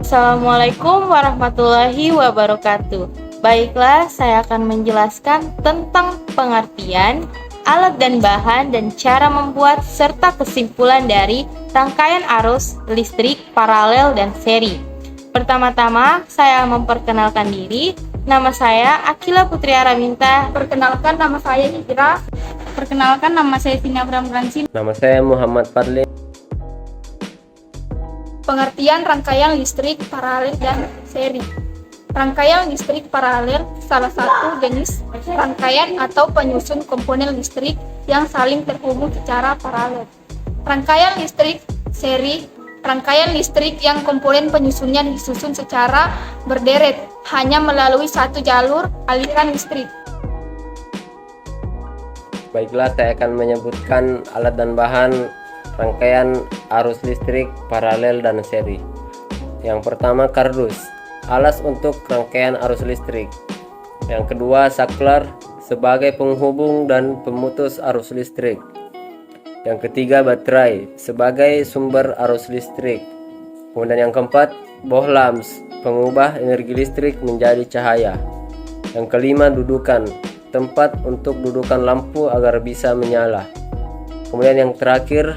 Assalamualaikum warahmatullahi wabarakatuh. Baiklah, saya akan menjelaskan tentang pengertian, alat dan bahan, dan cara membuat serta kesimpulan dari rangkaian arus listrik paralel dan seri. Pertama-tama, saya memperkenalkan diri. Nama saya Akila Putri Araminta. Perkenalkan, nama saya Hijrah. Perkenalkan, nama saya Vina Bramransin. Nama saya Muhammad Fadli. Pengertian rangkaian listrik paralel dan seri. Rangkaian listrik paralel salah satu jenis rangkaian atau penyusun komponen listrik yang saling terhubung secara paralel. Rangkaian listrik seri, rangkaian listrik yang komponen penyusunnya disusun secara berderet hanya melalui satu jalur aliran listrik. Baiklah, saya akan menyebutkan alat dan bahan rangkaian arus listrik paralel dan seri. Yang pertama, kardus, alas untuk rangkaian arus listrik. Yang kedua, saklar sebagai penghubung dan pemutus arus listrik. Yang ketiga, baterai sebagai sumber arus listrik. Kemudian yang keempat, bohlams, pengubah energi listrik menjadi cahaya. Yang kelima, dudukan, tempat untuk dudukan lampu agar bisa menyala. Kemudian yang terakhir,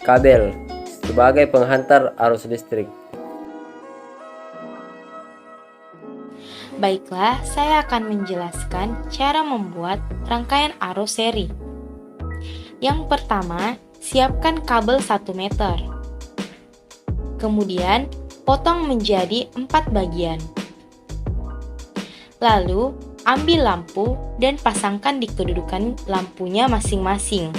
kabel sebagai penghantar arus listrik. Baiklah, saya akan menjelaskan cara membuat rangkaian arus seri. Yang pertama, siapkan kabel 1 meter. Kemudian, potong menjadi 4 bagian. Lalu, ambil lampu dan pasangkan di kedudukan lampunya masing-masing.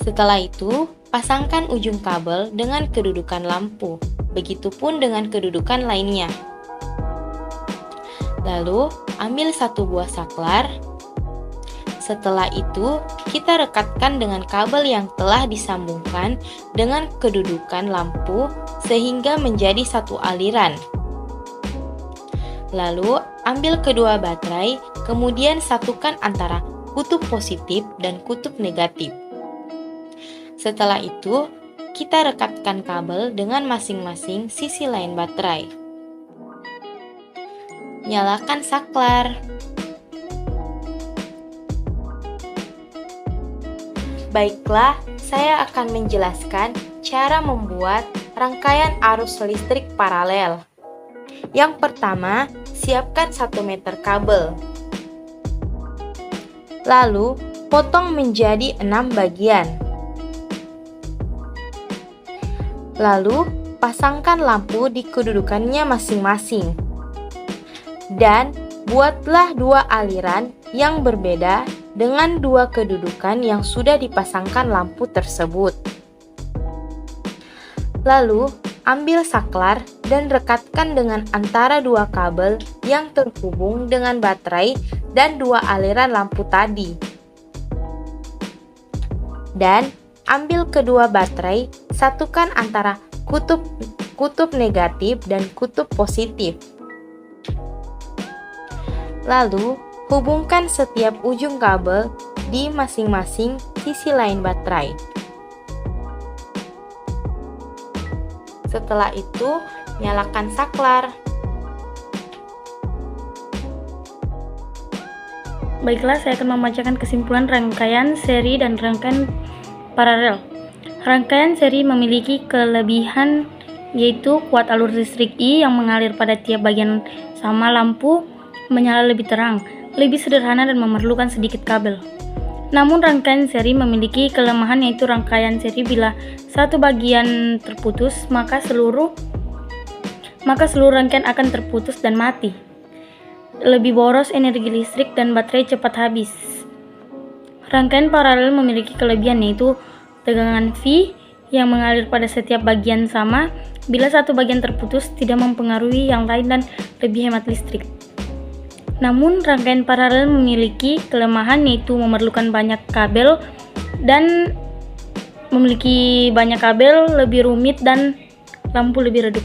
Setelah itu, pasangkan ujung kabel dengan kedudukan lampu, begitupun dengan kedudukan lainnya. Lalu, ambil 1 buah saklar. Setelah itu, kita rekatkan dengan kabel yang telah disambungkan dengan kedudukan lampu sehingga menjadi satu aliran. Lalu, ambil kedua baterai, kemudian satukan antara kutub positif dan kutub negatif. Setelah itu, kita rekatkan kabel dengan masing-masing sisi lain baterai. Nyalakan saklar. Baiklah, saya akan menjelaskan cara membuat rangkaian arus listrik paralel. Yang pertama, siapkan 1 meter kabel. Lalu, potong menjadi 6 bagian. Lalu, pasangkan lampu di kedudukannya masing-masing. Dan buatlah 2 aliran yang berbeda dengan 2 kedudukan yang sudah dipasangkan lampu tersebut. Lalu, ambil saklar dan rekatkan dengan antara 2 kabel yang terhubung dengan baterai dan 2 aliran lampu tadi. Dan ambil kedua baterai, satukan antara kutub negatif dan kutub positif. Lalu, hubungkan setiap ujung kabel di masing-masing sisi lain baterai. Setelah itu, nyalakan saklar. Baiklah, saya akan membacakan kesimpulan rangkaian seri dan rangkaian paralel. Rangkaian seri memiliki kelebihan yaitu kuat alur listrik I yang mengalir pada tiap bagian sama lampu menyala lebih terang, lebih sederhana dan memerlukan sedikit kabel. Namun rangkaian seri memiliki kelemahan yaitu rangkaian seri bila satu bagian terputus maka seluruh rangkaian akan terputus dan mati. Lebih boros energi listrik dan baterai cepat habis. Rangkaian paralel memiliki kelebihan yaitu tegangan V yang mengalir pada setiap bagian sama. Bila satu bagian terputus tidak mempengaruhi yang lain dan lebih hemat listrik. Namun rangkaian paralel memiliki kelemahan yaitu memerlukan banyak kabel dan lebih rumit dan lampu lebih redup.